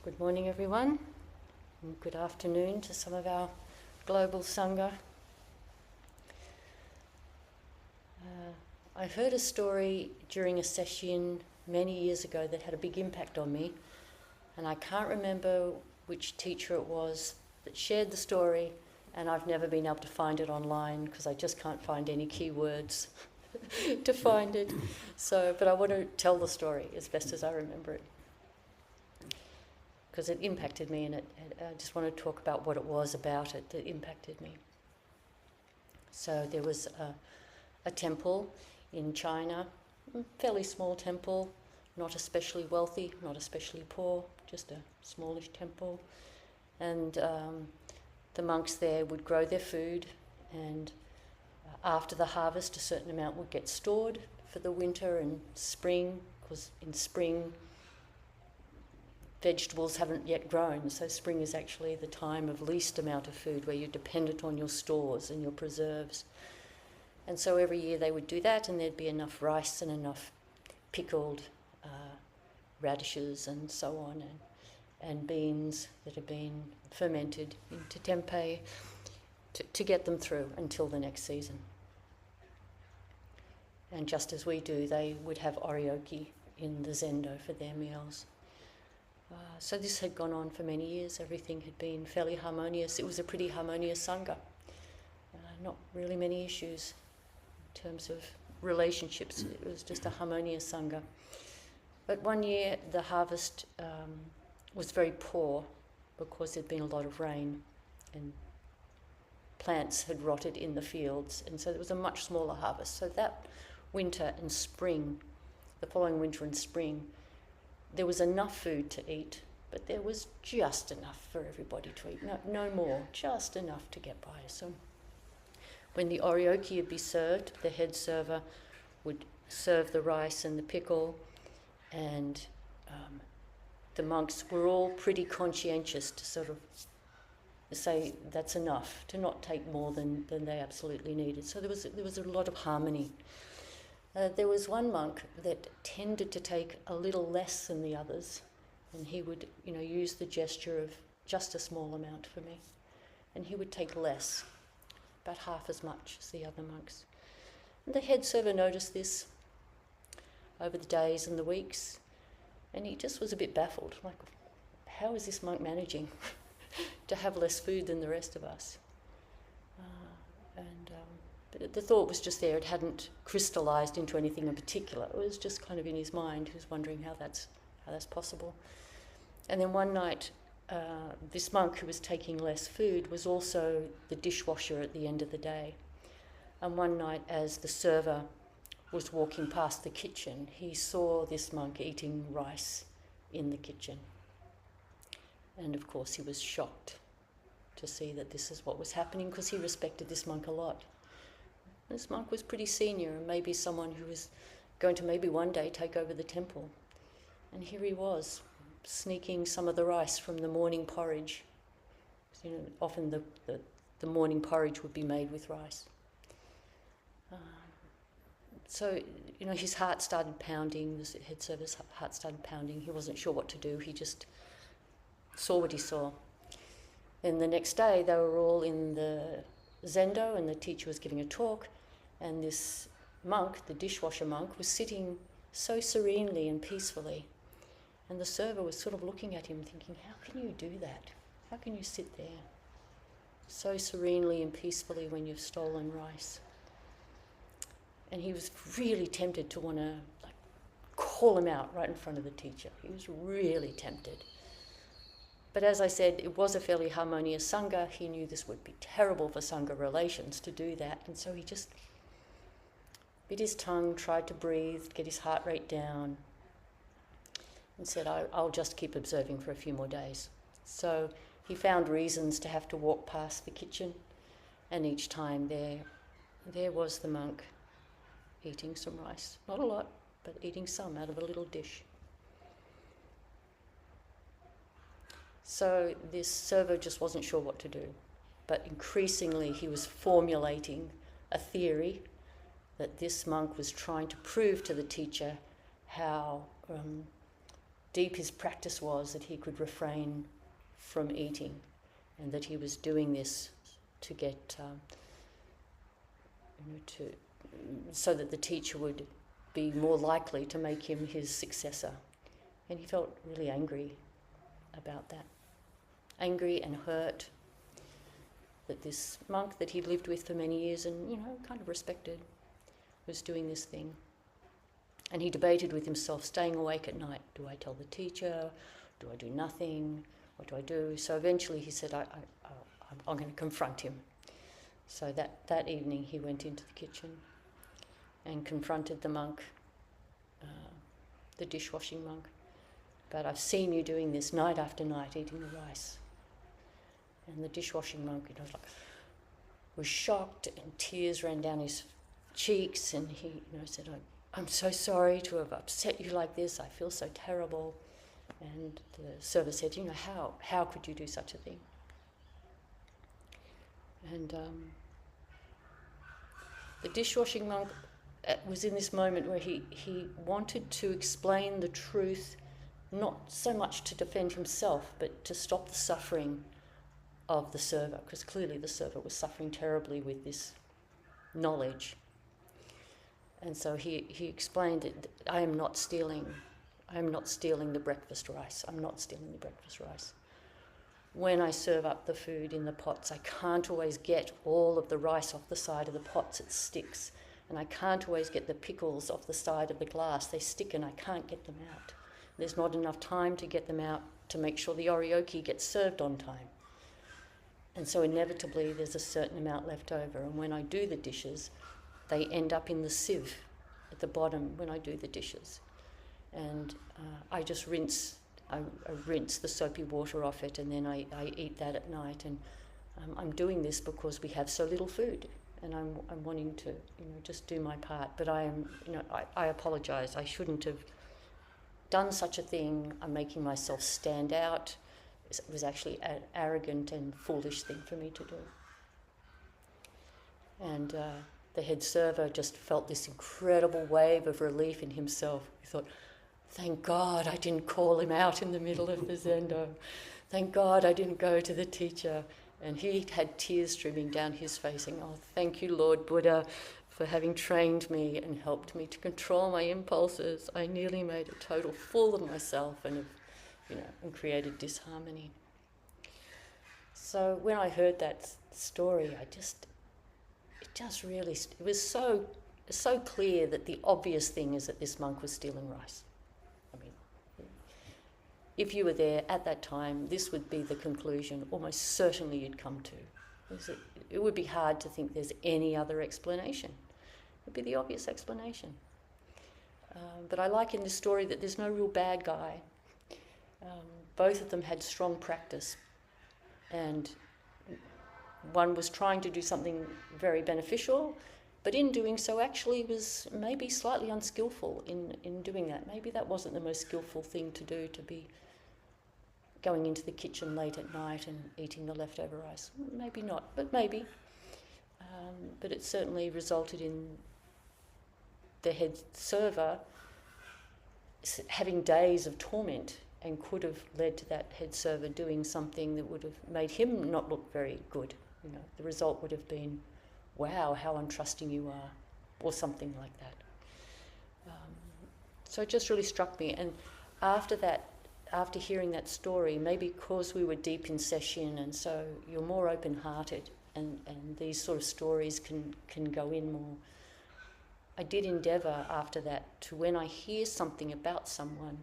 Good morning, everyone, and good afternoon to some of our global Sangha. I heard a story during a session many years ago that had a big impact on me, and I can't remember which teacher it was that shared the story, and I've never been able to find it online because I just can't find any keywords to find it. But I want to tell the story as best as I remember it, because it impacted me, and I just want to talk about what it was about it that impacted me. So there was a temple in China, a fairly small temple, not especially wealthy, not especially poor, just a smallish temple. And the monks there would grow their food, and after the harvest a certain amount would get stored for the winter and spring, because in spring vegetables haven't yet grown, so spring is actually the time of least amount of food, where you're dependent on your stores and your preserves. And so every year they would do that, and there'd be enough rice and enough pickled radishes and so on, and beans that had been fermented into tempeh to get them through until the next season. And just as we do, they would have oryoki in the zendo for their meals. So this had gone on for many years. Everything had been fairly harmonious. It was a pretty harmonious Sangha. Not really many issues in terms of relationships. It was just a harmonious Sangha. But one year the harvest was very poor because there'd been a lot of rain and plants had rotted in the fields, and so there was a much smaller harvest. So that winter and spring, the following winter and spring, there was enough food to eat, but there was just enough for everybody to eat. No more, just enough to get by. So when the oryoki would be served, the head server would serve the rice and the pickle, and the monks were all pretty conscientious to sort of say that's enough, to not take more than they absolutely needed. So there was a lot of harmony. There was one monk that tended to take a little less than the others, and he would, use the gesture of just a small amount for me, and he would take less, about half as much as the other monks. And the head server noticed this over the days and the weeks, and he just was a bit baffled, like, how is this monk managing to have less food than the rest of us? But the thought was just there. It hadn't crystallised into anything in particular. It was just kind of in his mind. He was wondering how that's possible. And then one night, this monk who was taking less food was also the dishwasher at the end of the day. And one night, as the server was walking past the kitchen, he saw this monk eating rice in the kitchen. And of course he was shocked to see that this is what was happening, because he respected this monk a lot. This monk was pretty senior, and maybe someone who was going to maybe one day take over the temple. And here he was, sneaking some of the rice from the morning porridge. Often the morning porridge would be made with rice. So his heart started pounding, the head server's heart started pounding. He wasn't sure what to do. He just saw what he saw. Then the next day they were all in the zendo, and the teacher was giving a talk, and this monk, the dishwasher monk, was sitting so serenely and peacefully, and the server was sort of looking at him thinking, how can you do that? How can you sit there so serenely and peacefully when you've stolen rice? And he was really tempted to want to call him out right in front of the teacher. He was really tempted. But as I said, it was a fairly harmonious Sangha. He knew this would be terrible for Sangha relations to do that, and so he just bit his tongue, tried to breathe, get his heart rate down, and said, I'll just keep observing for a few more days. So he found reasons to have to walk past the kitchen, and each time there was the monk eating some rice. Not a lot, but eating some out of a little dish. So this server just wasn't sure what to do, but increasingly he was formulating a theory that this monk was trying to prove to the teacher how deep his practice was that he could refrain from eating, and that he was doing this to get, so that the teacher would be more likely to make him his successor. And he felt really angry about that. Angry and hurt that this monk that he'd lived with for many years and, kind of respected, was doing this thing. And he debated with himself, staying awake at night. Do I tell the teacher? Do I do nothing? What do I do? So eventually he said, I'm going to confront him. So that evening he went into the kitchen and confronted the monk, the dishwashing monk. But I've seen you doing this night after night, eating the rice. And the dishwashing monk, was shocked, and tears ran down his cheeks, and he, said, I'm so sorry to have upset you like this. I feel so terrible. And the server said, how could you do such a thing? And the dishwashing monk was in this moment where he wanted to explain the truth, not so much to defend himself, but to stop the suffering of the server, because clearly the server was suffering terribly with this knowledge. And so he explained that I am not stealing the breakfast rice. I'm not stealing the breakfast rice. When I serve up the food in the pots, I can't always get all of the rice off the side of the pots, it sticks. And I can't always get the pickles off the side of the glass, they stick and I can't get them out. There's not enough time to get them out to make sure the oryoki gets served on time. And so inevitably there's a certain amount left over, and when I do the dishes, they end up in the sieve at the bottom when I do the dishes. And I just rinse the soapy water off it, and then I eat that at night. And I'm doing this because we have so little food, and I'm wanting to just do my part. But I apologise. I shouldn't have done such a thing. I'm making myself stand out. It was actually an arrogant and foolish thing for me to do. And the head server just felt this incredible wave of relief in himself. He thought, thank God I didn't call him out in the middle of the zendo. Thank God I didn't go to the teacher. And he had tears streaming down his face, saying, oh, thank you, Lord Buddha, for having trained me and helped me to control my impulses. I nearly made a total fool of myself and created disharmony. So when I heard that story, it was so clear that the obvious thing is that this monk was stealing rice. I mean, if you were there at that time, this would be the conclusion almost certainly you'd come to. It would be hard to think there's any other explanation. It would be the obvious explanation. But I like in this story that there's no real bad guy. Both of them had strong practice, and one was trying to do something very beneficial, but in doing so actually was maybe slightly unskillful in doing that. Maybe that wasn't the most skillful thing to do, to be going into the kitchen late at night and eating the leftover rice. Maybe not, but maybe. But it certainly resulted in the head server having days of torment, and could have led to that head server doing something that would have made him not look very good. The result would have been, wow, how untrusting you are, or something like that. So it just really struck me. And after hearing that story, maybe because we were deep in session, and so you're more open-hearted, and these sort of stories can go in more. I did endeavour after that to, when I hear something about someone,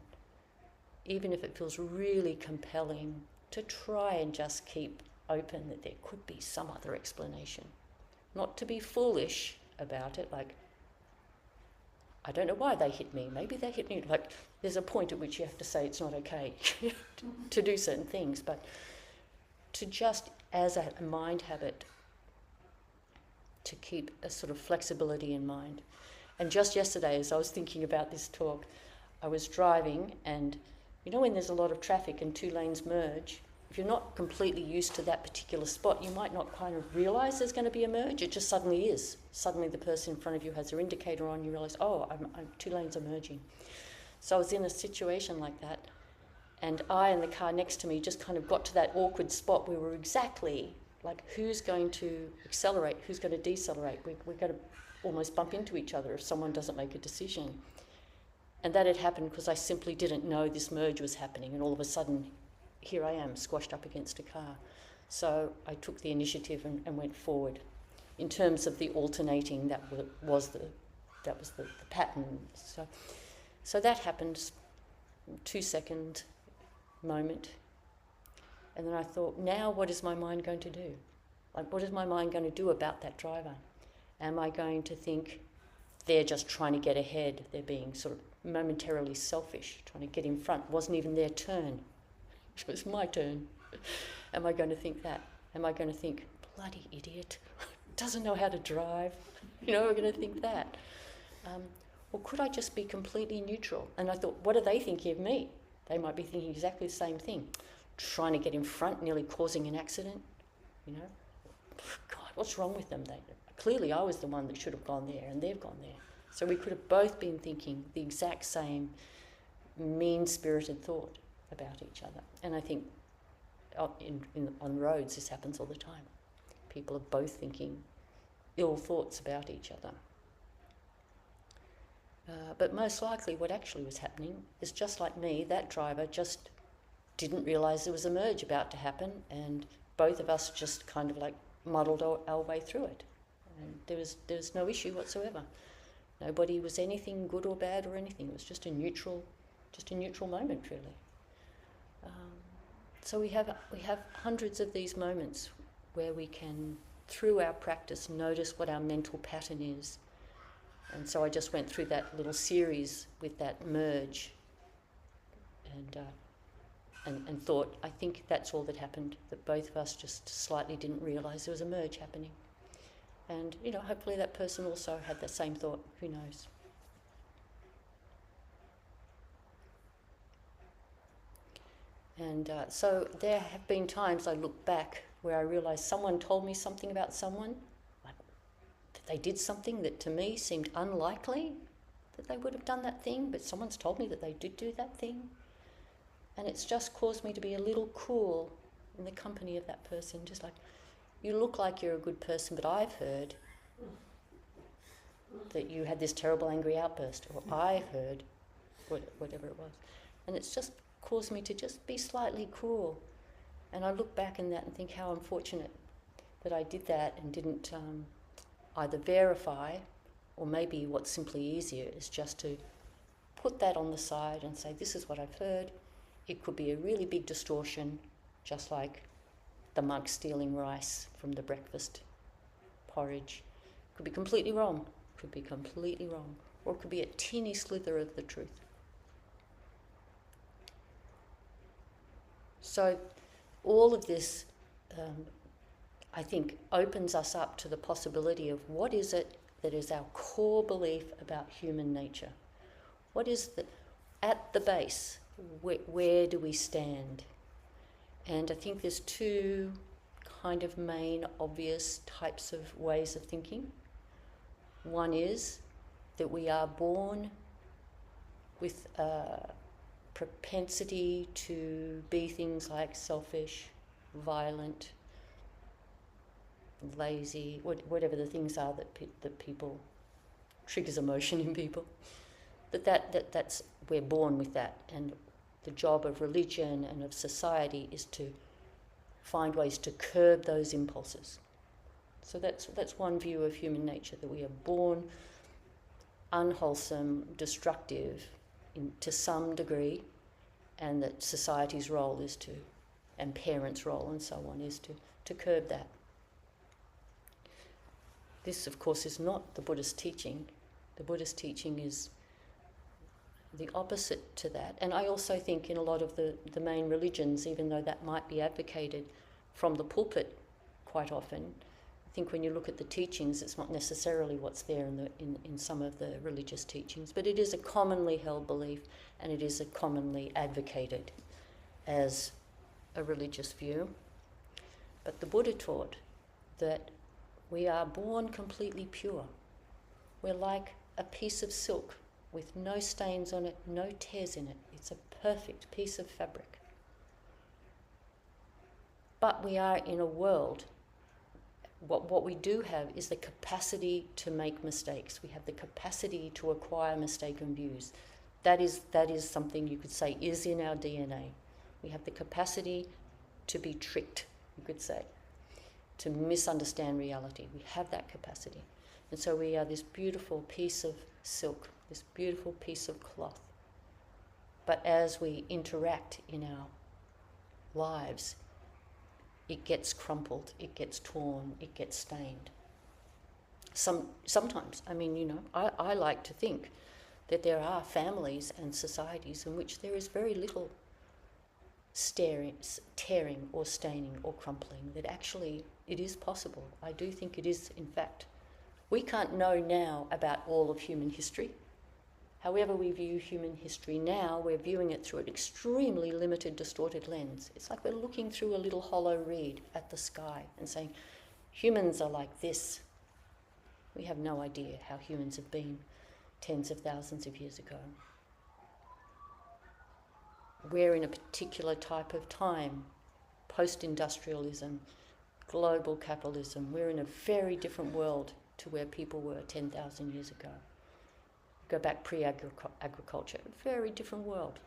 even if it feels really compelling, to try and just keep open that there could be some other explanation. Not to be foolish about it, like, I don't know why they hit me, maybe they hit me. Like, there's a point at which you have to say it's not okay to do certain things, but to just, as a mind habit, to keep a sort of flexibility in mind. And just yesterday, as I was thinking about this talk, I was driving, and when there's a lot of traffic and two lanes merge, if you're not completely used to that particular spot, you might not kind of realise there's going to be a merge. It just suddenly is. Suddenly the person in front of you has their indicator on, you realise, oh, two lanes are merging. So I was in a situation like that, And I and the car next to me just kind of got to that awkward spot where we were exactly like, who's going to accelerate, who's going to decelerate. We're going to almost bump into each other if someone doesn't make a decision. And that had happened because I simply didn't know this merge was happening, and all of a sudden, here I am, squashed up against a car. So I took the initiative and went forward. In terms of the alternating, that was the pattern. So that happened, 2-second moment. And then I thought, now what is my mind going to do? Like, what is my mind going to do about that driver? Am I going to think they're just trying to get ahead? They're being sort of momentarily selfish, trying to get in front. It wasn't even their turn. It was my turn. Am I going to think that? Am I going to think, bloody idiot, doesn't know how to drive? You know, we're going to think that. Or could I just be completely neutral? And I thought, what are they thinking of me? They might be thinking exactly the same thing. Trying to get in front, nearly causing an accident. You know, God, what's wrong with them? Clearly I was the one that should have gone there, and they've gone there. So we could have both been thinking the exact same mean-spirited thought about each other. And I think on roads this happens all the time. People are both thinking ill thoughts about each other. But most likely what actually was happening is, just like me, that driver just didn't realise there was a merge about to happen, and both of us just kind of like muddled our way through it. And there was no issue whatsoever. Nobody was anything good or bad or anything. It was just a neutral moment, really. So we have hundreds of these moments where we can, through our practice, notice what our mental pattern is. And so I just went through that little series with that merge, and thought, I think that's all that happened, that both of us just slightly didn't realise there was a merge happening. And, you know, hopefully that person also had the same thought, who knows. And so there have been times I look back where I realise someone told me something about someone, like that they did something that to me seemed unlikely that they would have done that thing, but someone's told me that they did do that thing. And it's just caused me to be a little cool in the company of that person, just like, you look like you're a good person, but I've heard that you had this terrible angry outburst, or I heard whatever it was. And it's just caused me to just be slightly cool. And I look back in that and think how unfortunate that I did that and didn't either verify, or maybe what's simply easier is just to put that on the side and say, this is what I've heard. It could be a really big distortion, just like the monk stealing rice from the breakfast porridge. Could be completely wrong. Or it could be a teeny slither of the truth. So all of this, I think, opens us up to the possibility of what is it that is our core belief about human nature. What is at the base, where do we stand? And I think there's two kind of main obvious types of ways of thinking. One is that we are born with a propensity to be things like selfish, violent, lazy, whatever the things are that people triggers emotion in people. That's we're born with that, and the job of religion and of society is to find ways to curb those impulses. So that's one view of human nature, that we are born unwholesome, destructive to some degree, and that society's role is to, and parents' role and so on, is to curb that. This, of course, is not the Buddhist teaching. The Buddhist teaching is the opposite to that. And I also think in a lot of the main religions, even though that might be advocated from the pulpit quite often, I think when you look at the teachings, it's not necessarily what's there in some of the religious teachings, but it is a commonly held belief, and it is a commonly advocated as a religious view. But the Buddha taught that we are born completely pure. We're like a piece of silk with no stains on it, no tears in it. It's a perfect piece of fabric. But we are in a world, what we do have is the capacity to make mistakes. We have the capacity to acquire mistaken views. That is something you could say is in our DNA. We have the capacity to be tricked, you could say, to misunderstand reality. We have that capacity. And so we are this beautiful piece of silk, this beautiful piece of cloth. But as we interact in our lives, it gets crumpled, it gets torn, it gets stained. Sometimes, I like to think that there are families and societies in which there is very little tearing or staining or crumpling, that actually it is possible. I do think it is, in fact. We can't know now about all of human history. However we view human history now, we're viewing it through an extremely limited, distorted lens. It's like we're looking through a little hollow reed at the sky and saying, humans are like this. We have no idea how humans have been tens of thousands of years ago. We're in a particular type of time, post-industrialism, global capitalism. We're in a very different world to where people were 10,000 years ago. Go back pre-agriculture, a very different world.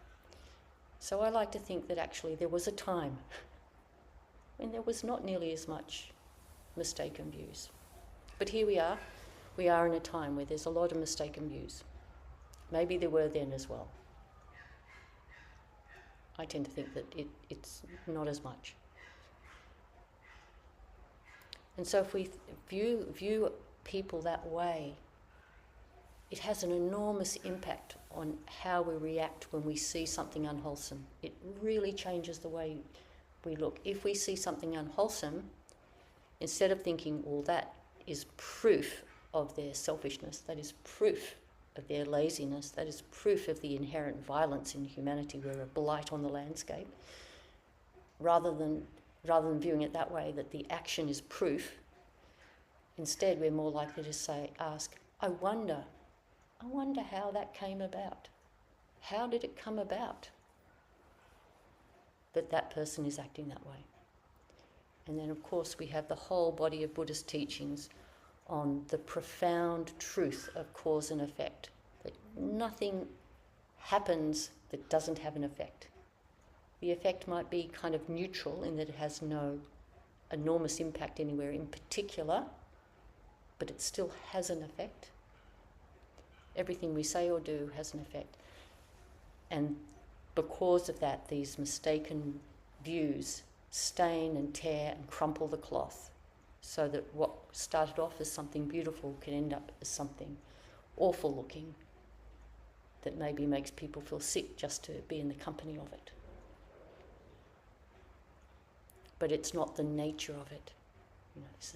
So I like to think that actually there was a time when there was not nearly as much mistaken views. But here we are in a time where there's a lot of mistaken views. Maybe there were then as well. I tend to think that it's not as much. And so if we view people that way, it has an enormous impact on how we react when we see something unwholesome. It really changes the way we look. If we see something unwholesome, instead of thinking, well, that is proof of their selfishness, that is proof of their laziness, that is proof of the inherent violence in humanity, we're a blight on the landscape, rather than viewing it that way, that the action is proof, instead we're more likely to ask, I wonder how that came about. How did it come about that that person is acting that way? And then, of course, we have the whole body of Buddhist teachings on the profound truth of cause and effect, that nothing happens that doesn't have an effect. The effect might be kind of neutral in that it has no enormous impact anywhere in particular, but it still has an effect. Everything we say or do has an effect. And because of that, these mistaken views stain and tear and crumple the cloth, so that what started off as something beautiful can end up as something awful looking that maybe makes people feel sick just to be in the company of it. But it's not the nature of it.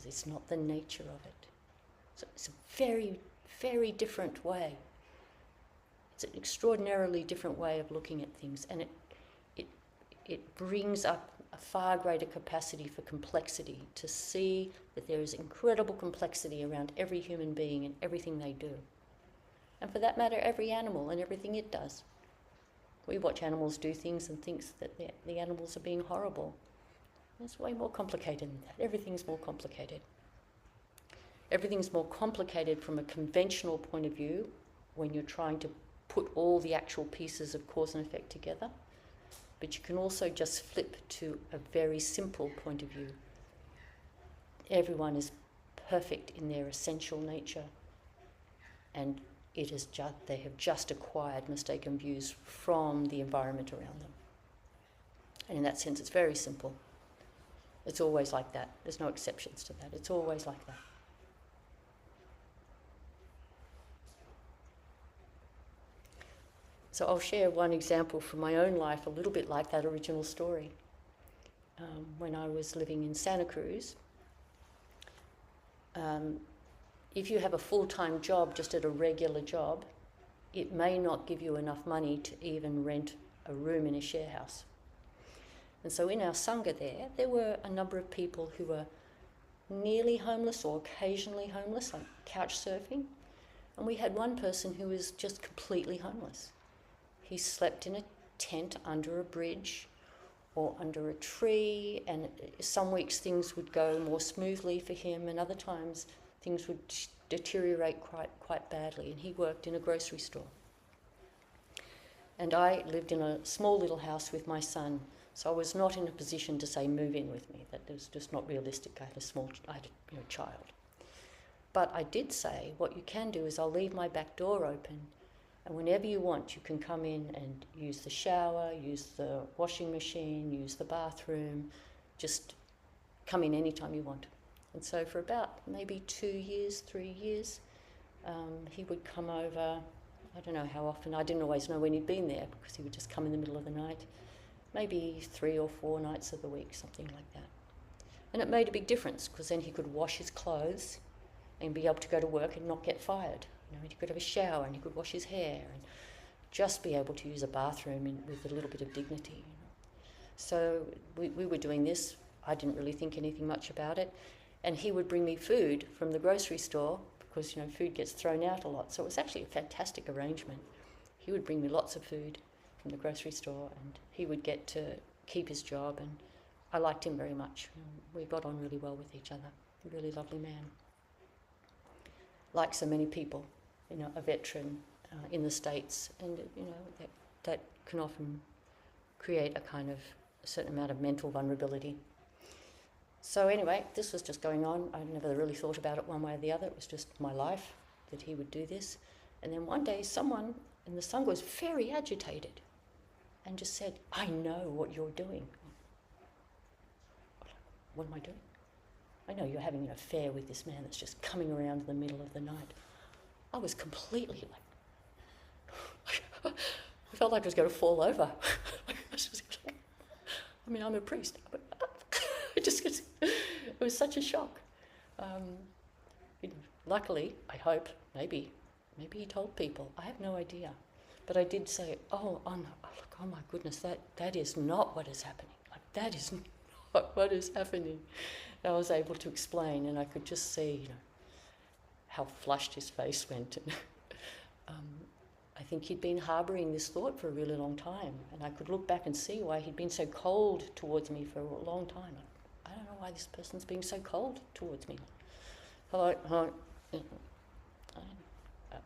It's not the nature of it. So it's a very, very different way. It's an extraordinarily different way of looking at things, and it brings up a far greater capacity for complexity, to see that there is incredible complexity around every human being and everything they do. And for that matter, every animal and everything it does. We watch animals do things and think that the animals are being horrible. It's way more complicated than that. Everything's more complicated. Everything's more complicated from a conventional point of view when you're trying to put all the actual pieces of cause and effect together. But you can also just flip to a very simple point of view. Everyone is perfect in their essential nature, and they have just acquired mistaken views from the environment around them. And in that sense, it's very simple. It's always like that. There's no exceptions to that. It's always like that. So I'll share one example from my own life, a little bit like that original story. When I was living in Santa Cruz, if you have a full-time job, just at a regular job, it may not give you enough money to even rent a room in a share house. And so in our Sangha there were a number of people who were nearly homeless or occasionally homeless, like couch surfing, And we had one person who was just completely homeless. He slept in a tent under a bridge or under a tree, and some weeks things would go more smoothly for him, and other times things would deteriorate quite badly. And he worked in a grocery store. And I lived in a small little house with my son, so I was not in a position to say, move in with me. That was just not realistic. I had a child. But I did say, what you can do is I'll leave my back door open, and whenever you want, you can come in and use the shower, use the washing machine, use the bathroom, just come in anytime you want. And so for about maybe 2 years, 3 years, he would come over. I don't know how often. I didn't always know when he'd been there because he would just come in the middle of the night. Maybe 3 or 4 nights of the week, something like that. And it made a big difference because then he could wash his clothes and be able to go to work and not get fired. He could have a shower and he could wash his hair and just be able to use a bathroom with a little bit of dignity. So we were doing this. I didn't really think anything much about it. And he would bring me food from the grocery store because, food gets thrown out a lot. So it was actually a fantastic arrangement. He would bring me lots of food from the grocery store and he would get to keep his job, and I liked him very much. We got on really well with each other. A really lovely man. Like so many people, a veteran in the States, and that can often create a certain amount of mental vulnerability. So anyway, this was just going on. I never really thought about it one way or the other. It was just my life that he would do this. And then one day someone in the Sangha was very agitated and just said, I know what you're doing. What am I doing? I know you're having an affair with this man that's just coming around in the middle of the night. I was completely I felt like I was going to fall over. I'm a priest. It was such a shock. Luckily, I hope, maybe he told people. I have no idea. But I did say, oh my goodness, that is not what is happening. That is not what is happening. And I was able to explain, and I could just see, how flushed his face went. I think he'd been harbouring this thought for a really long time, and I could look back and see why he'd been so cold towards me for a long time. I don't know why this person's being so cold towards me. I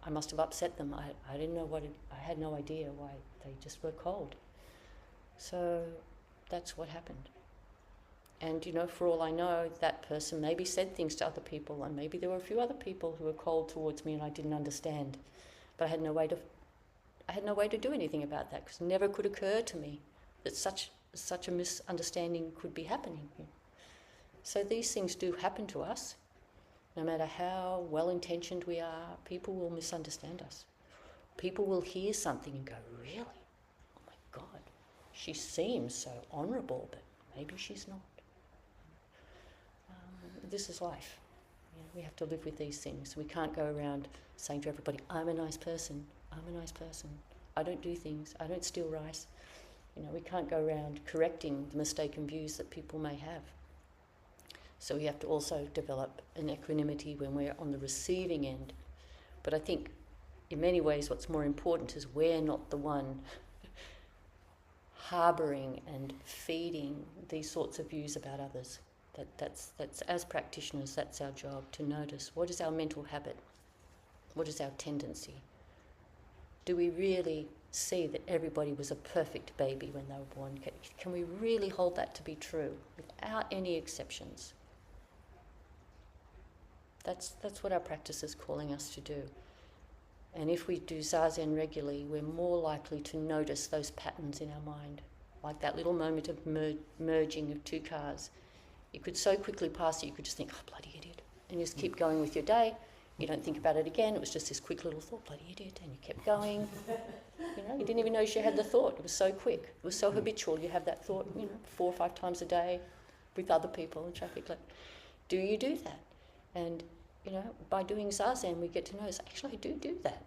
must have upset them. I didn't know I had no idea why they just were cold. So that's what happened. And, for all I know, that person maybe said things to other people, and maybe there were a few other people who were cold towards me and I didn't understand. But I had no way to do anything about that, because it never could occur to me that such a misunderstanding could be happening. So these things do happen to us. No matter how well-intentioned we are, people will misunderstand us. People will hear something and go, really? Oh my God, she seems so honourable, but maybe she's not. This is life. We have to live with these things. We can't go around saying to everybody, I'm a nice person, I'm a nice person. I don't do things, I don't steal rice. We can't go around correcting the mistaken views that people may have. So we have to also develop an equanimity when we're on the receiving end. But I think in many ways what's more important is we're not the one harbouring and feeding these sorts of views about others. That's as practitioners, that's our job, to notice what is our mental habit, what is our tendency. Do we really see that everybody was a perfect baby when they were born? Can we really hold that to be true without any exceptions? That's what our practice is calling us to do. And if we do Zazen regularly, we're more likely to notice those patterns in our mind, like that little moment of merging of two cars. You could so quickly pass it, you could just think, oh, bloody idiot, and you just keep going with your day. You don't think about it again. It was just this quick little thought, bloody idiot, and you kept going. You didn't even know you had the thought. It was so quick. It was so habitual. You have that thought, 4 or 5 times a day with other people in traffic light. Do you do that? And, by doing Zazen, we get to know, actually, I do that.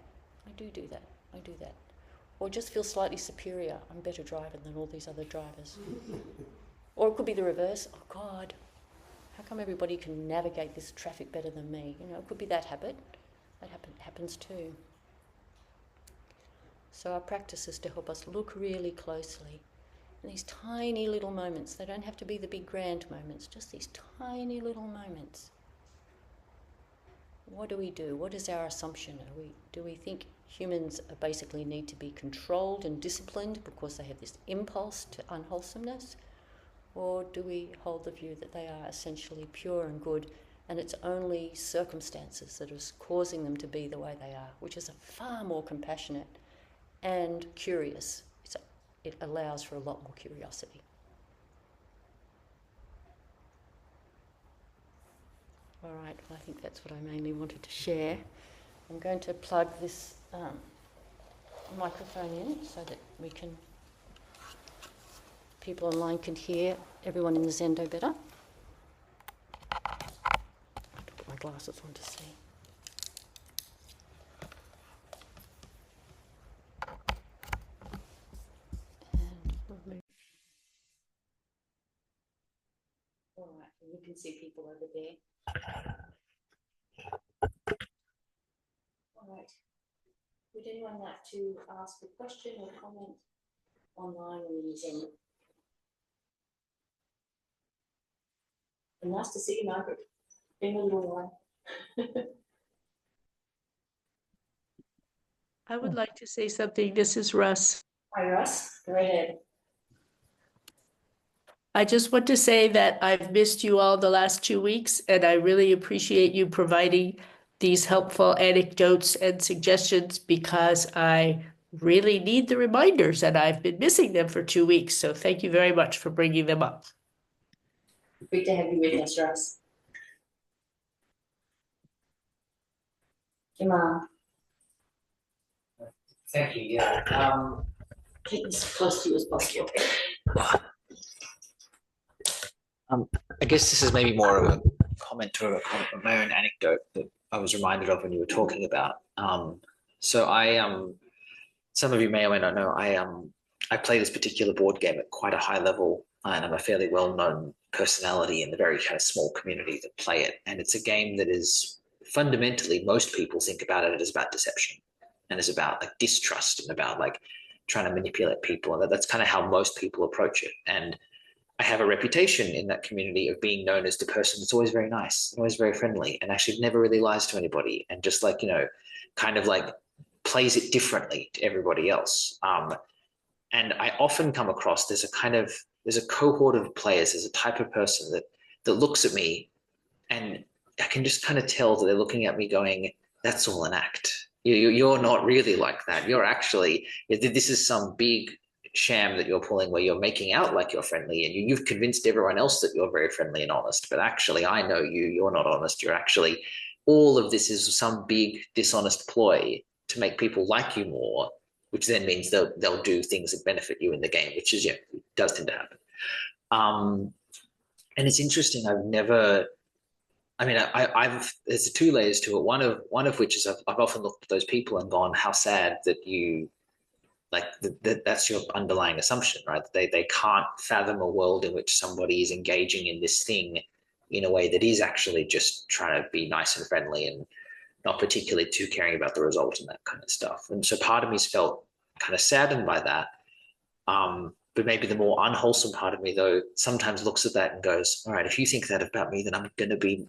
I do that. I do that. Or just feel slightly superior. I'm a better driver than all these other drivers. Or it could be the reverse. Oh, God, how come everybody can navigate this traffic better than me? It could be that habit. That happens too. So our practice is to help us look really closely. And these tiny little moments, they don't have to be the big grand moments, just these tiny little moments. What do we do? What is our assumption? Do we think humans basically need to be controlled and disciplined because they have this impulse to unwholesomeness? Or do we hold the view that they are essentially pure and good, and it's only circumstances that are causing them to be the way they are, which is a far more compassionate and curious. It allows for a lot more curiosity. All right, well, I think that's what I mainly wanted to share. I'm going to plug this microphone in so that people online can hear everyone in the Zendo better. I have to put my glasses on to see. All right, you can see people over there. All right. Would anyone like to ask a question or comment online or in Zoom? And nice to see you, Margaret. Been a little while. I would like to say something. This is Russ. Hi, Russ. Go ahead. I just want to say that I've missed you all the last 2 weeks, and I really appreciate you providing these helpful anecdotes and suggestions because I really need the reminders, and I've been missing them for 2 weeks. So thank you very much for bringing them up. Great to have you with us, Russ. Emma. Thank you. Yeah. Keep this as close to you as possible. I guess this is maybe more of a comment or my own anecdote that I was reminded of when you were talking about. So some of you may or may not know, I play this particular board game at quite a high level, and I'm a fairly well-known personality in the very kind of small community that play it. And it's a game that is fundamentally, most people think about it as about deception and is about like distrust and about like trying to manipulate people. And that's kind of how most people approach it. And I have a reputation in that community of being known as the person that's always very nice, always very friendly, and actually never really lies to anybody, and just like, kind of like plays it differently to everybody else. And I often come across there's a cohort of players, there's a type of person that looks at me, and I can just kind of tell that they're looking at me going, "That's all an act. You're not really like that. You're actually, this is some big sham that you're pulling where you're making out like you're friendly, and you've convinced everyone else that you're very friendly and honest, but actually I know you're not honest. You're actually, all of this is some big dishonest ploy to make people like you more, which then means they'll do things that benefit you in the game," which is, it does tend to happen. And it's interesting. There's two layers to it. One of which is I've often looked at those people and gone, how sad that you, like, that's your underlying assumption, right? They can't fathom a world in which somebody is engaging in this thing in a way that is actually just trying to be nice and friendly and not particularly too caring about the result and that kind of stuff. And so part of me's felt kind of saddened by that. But maybe the more unwholesome part of me, though, sometimes looks at that and goes, all right, if you think that about me, then I'm gonna be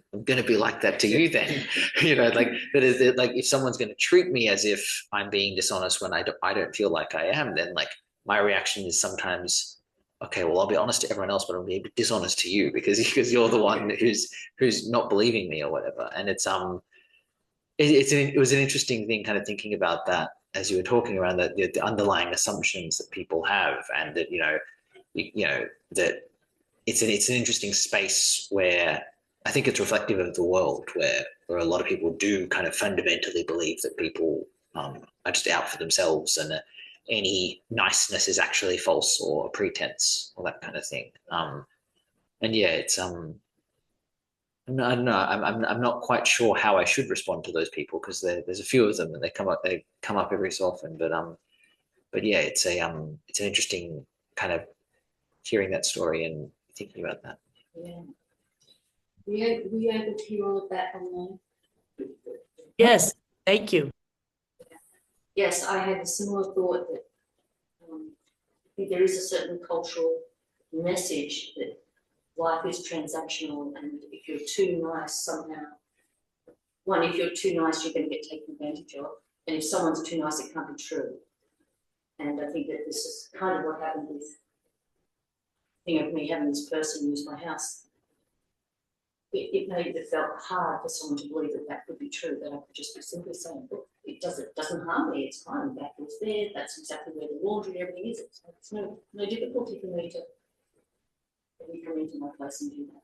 like that to you then. Like if someone's gonna treat me as if I'm being dishonest when I don't feel like I am, then like my reaction is sometimes, okay, well, I'll be honest to everyone else, but I'll be dishonest to you because you're the one who's not believing me or whatever. And it was an interesting thing, kind of thinking about that as you were talking around the underlying assumptions that people have, and that that it's an interesting space where I think it's reflective of the world where a lot of people do kind of fundamentally believe that people are just out for themselves, and that any niceness is actually false or a pretense or that kind of thing. And yeah, it's I don't know. I'm not quite sure how I should respond to those people, because there's a few of them and they come up every so often. But yeah, it's an interesting kind of hearing that story and thinking about that. Yeah. Were you able to hear all of that online? Yes. Thank you. Yes, I had a similar thought that I think there is a certain cultural message that life is transactional, and if you're too nice somehow, if you're too nice, you're going to get taken advantage of, and if someone's too nice, it can't be true. And I think that this is kind of what happened with me having this person use my house. It made it felt hard for someone to believe that that could be true, that I could just be simply saying, look, it doesn't harm me, it's fine, that was there, that's exactly where the laundry and everything is. It's no difficulty for me to come into my place and do that.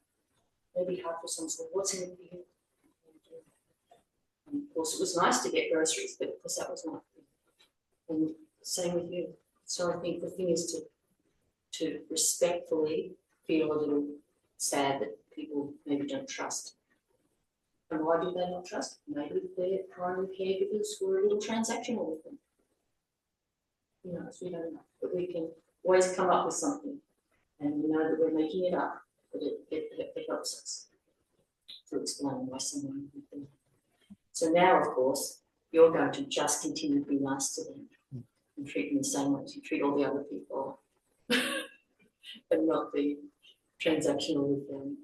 Maybe hard for someone to say, what's in it for you? And of course, it was nice to get groceries, but of course that was not. And same with you. So I think the thing is to respectfully feel a little sad that people maybe don't trust. And why do they not trust? Maybe their primary caregivers were a little transactional with them. You know, we don't know. But we can always come up with something, and we know that we're making it up, but it helps us to explain why someone would do that. So now, of course, you're going to just continue to be nice to them and treat them the same way as you treat all the other people, and not be transactional with them.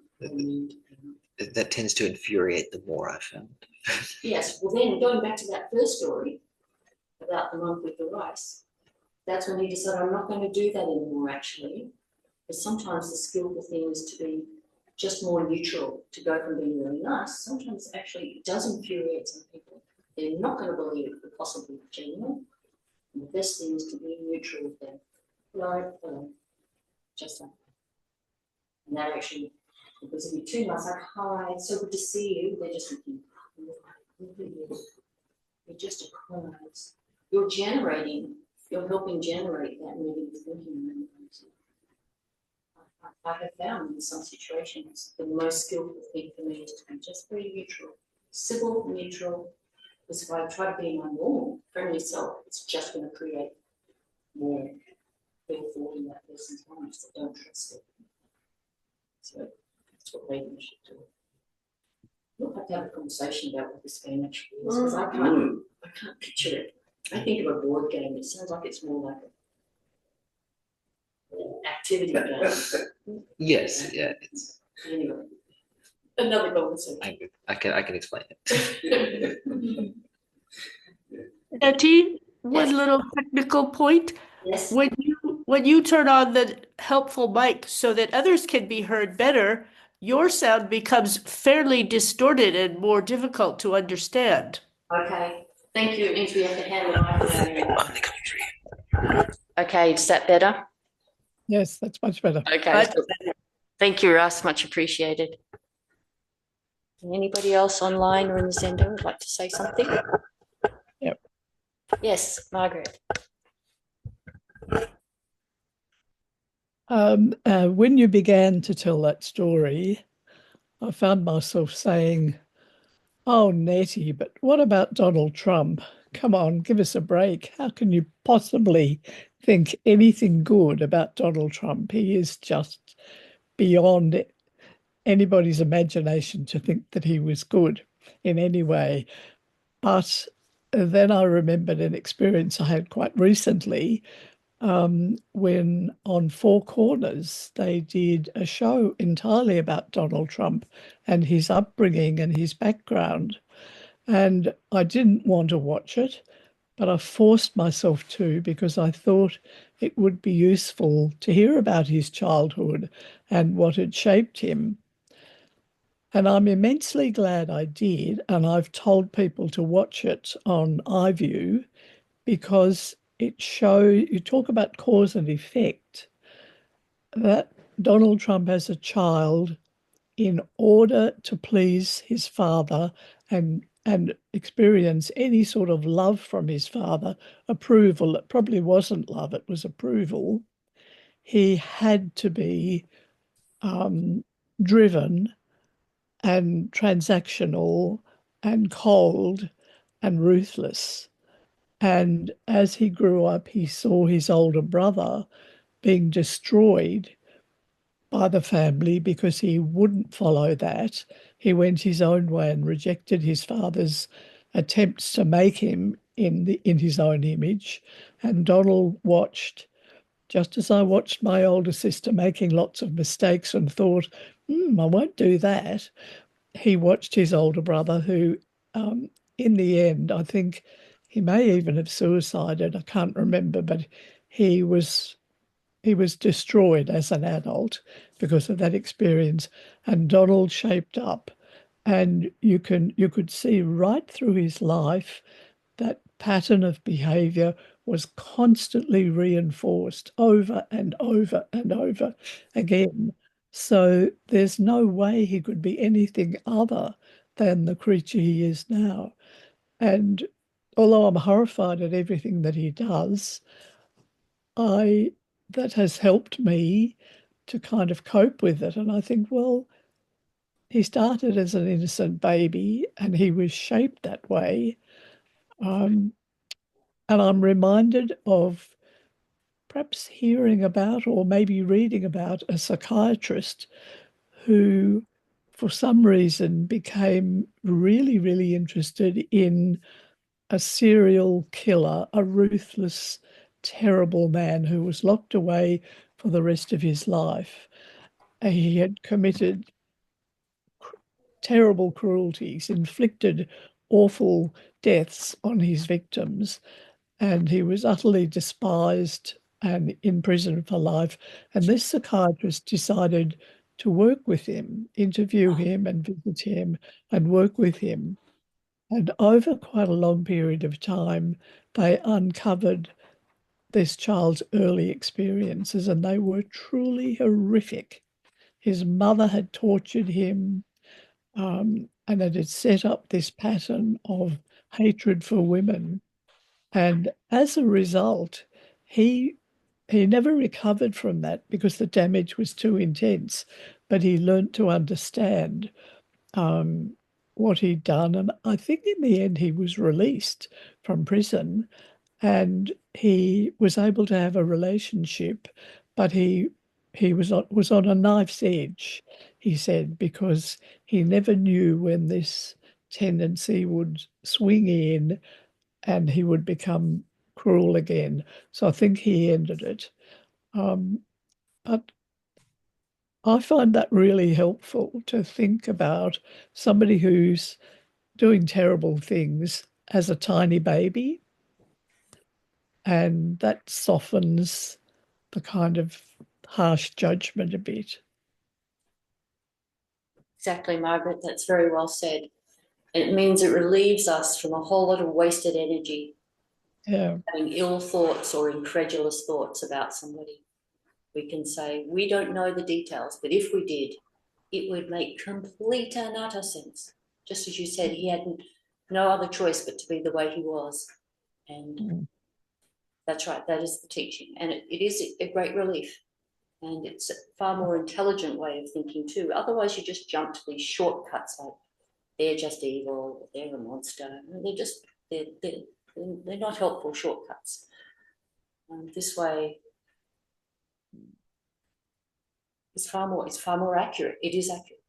That tends to infuriate them more, I found. Yes, well then, going back to that first story about the monk with the rice, that's when he decided, I'm not going to do that anymore, actually. Because sometimes the skillful thing is to be just more neutral, to go from being really nice. Sometimes actually it does infuriate some people. They're not going to believe it could possibly be genuine. And the best thing is to be neutral with them. Hello, just like that. And that actually, because if you're too nice, like, hi, it's so good to see you, they're just thinking, you're just a cause. You're helping generate that negative thinking. I have found in some situations the most skillful thing for me is to be just very neutral, civil, neutral. Because if I try to be my normal, friendly self, it's just going to create more ill thought in that person's mind that don't trust it. So that's what maybe we should do. We'll have to have a conversation about what this game actually is, because I can't picture it. I think of a board game. It sounds like it's more like an activity game. Yes, yeah. It's, anyway, another conversation. I can explain it. Neti, one Yes. little technical point. Yes. When you turn on the helpful mic so that others can be heard better, your sound becomes fairly distorted and more difficult to understand. Okay. Thank you. It means we have to hand the mic. Okay, is that better? Yes, that's much better. Okay. Thank you, Russ. Much appreciated. Anybody else online or in the Zendo would like to say something? Yep. Yes, Margaret. When you began to tell that story, I found myself saying, oh, Nettie, but what about Donald Trump? Come on, give us a break. How can you possibly think anything good about Donald Trump? He is just beyond anybody's imagination to think that he was good in any way. But then I remembered an experience I had quite recently when on Four Corners they did a show entirely about Donald Trump and his upbringing and his background. And I didn't want to watch it, but I forced myself to because I thought it would be useful to hear about his childhood and what had shaped him. And I'm immensely glad I did, and I've told people to watch it on iView because it shows, you talk about cause and effect, that Donald Trump as a child, in order to please his father and experience any sort of love from his father, approval, it probably wasn't love, it was approval, he had to be driven and transactional and cold and ruthless. And as he grew up, he saw his older brother being destroyed by the family because he wouldn't follow that. He went his own way and rejected his father's attempts to make him in his own image. And Donald watched, just as I watched my older sister making lots of mistakes and thought, I won't do that. He watched his older brother who, in the end, I think he may even have suicided. I can't remember, but he was destroyed as an adult because of that experience. And Donald shaped up, and you could see right through his life that pattern of behavior was constantly reinforced over and over and over again. So there's no way he could be anything other than the creature he is now. And although I'm horrified at everything that he does, that has helped me to kind of cope with it. And I think, well, he started as an innocent baby and he was shaped that way. And I'm reminded of perhaps hearing about or maybe reading about a psychiatrist who, for some reason, became really, really interested in a serial killer, a ruthless, terrible man who was locked away for the rest of his life. He had committed terrible cruelties, inflicted awful deaths on his victims, and he was utterly despised and in prison for life. And this psychiatrist decided to work with him, interview him and visit him and work with him. And over quite a long period of time, they uncovered this child's early experiences, and they were truly horrific. His mother had tortured him, and it had set up this pattern of hatred for women. And as a result, he never recovered from that because the damage was too intense, but he learnt to understand what he'd done. And I think in the end he was released from prison and he was able to have a relationship, but he was on a knife's edge, he said, because he never knew when this tendency would swing in and he would become cruel again. So I think he ended it. But I find that really helpful to think about somebody who's doing terrible things as a tiny baby, and that softens the kind of harsh judgment a bit. Exactly, Margaret. That's very well said. It means it relieves us from a whole lot of wasted energy, having ill thoughts or incredulous thoughts about somebody. We can say, we don't know the details, but if we did, it would make complete and utter sense. Just as you said, he had no other choice but to be the way he was. And that's right, that is the teaching. And it is a great relief. And it's a far more intelligent way of thinking too. Otherwise, you just jump to these shortcuts like they're just evil, they're a monster. They're not helpful shortcuts. This way, it's far more accurate. It is accurate.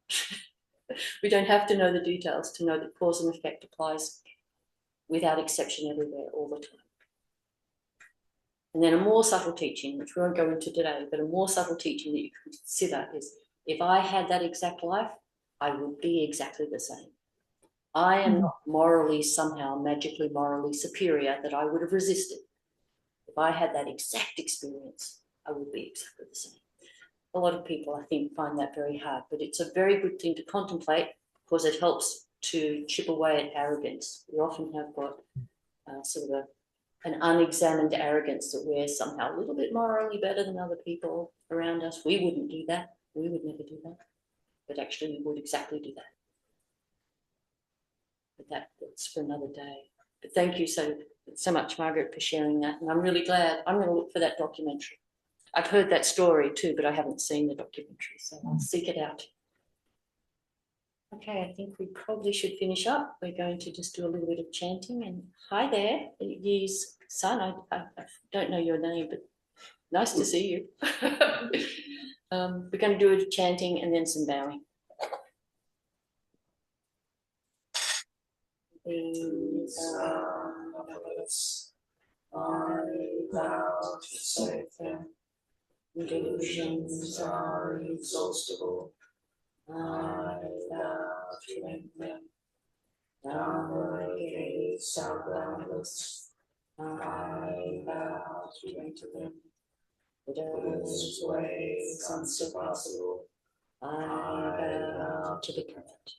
We don't have to know the details to know that cause and effect applies without exception everywhere all the time. And then a more subtle teaching, which we won't go into today, but a more subtle teaching that you can consider is, if I had that exact life, I would be exactly the same. I am not morally, somehow magically morally superior that I would have resisted. If I had that exact experience, I would be exactly the same. A lot of people, I think, find that very hard, but it's a very good thing to contemplate because it helps to chip away at arrogance. We often have got sort of an unexamined arrogance that we're somehow a little bit morally better than other people around us. We wouldn't do that. We would never do that. But actually, we would exactly do that. But that's for another day. But thank you so much, Margaret, for sharing that. And I'm really glad. I'm going to look for that documentary. I've heard that story too, but I haven't seen the documentary, so I'll seek it out. Okay, I think we probably should finish up. We're going to just do a little bit of chanting. And hi there, Yi's son. I don't know your name, but nice to see you. We're going to do a chanting and then some bowing. These are numberless. I vow to save them. Delusions are inexhaustible. I vow to end them. Dharma gates are boundless. I vow to enter them. Buddha's ways unsurpassable. I vow to become it.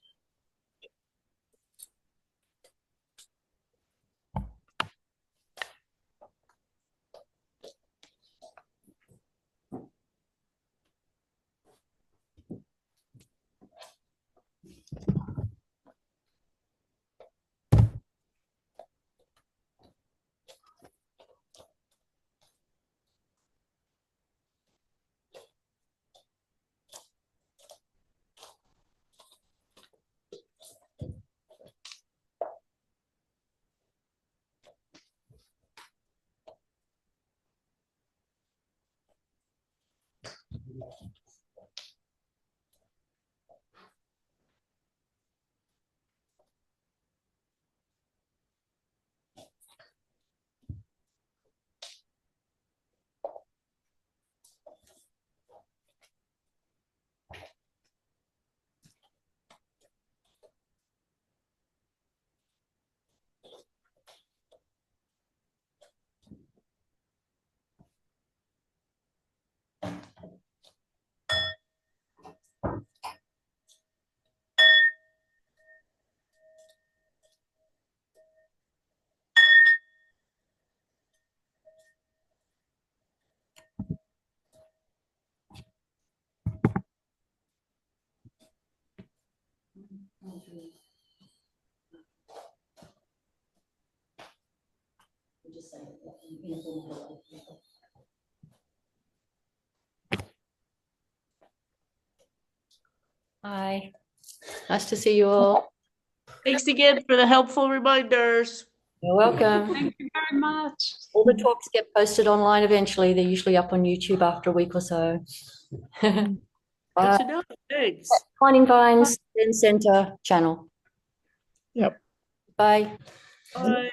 Hi, nice to see you all. Thanks again for the helpful reminders. You're welcome. Thank you very much. All the talks get posted online eventually. They're usually up on YouTube after a week or so. Good Bye. to know. Thanks. Twining Vines, Zen Center channel. Yep. Bye. Bye.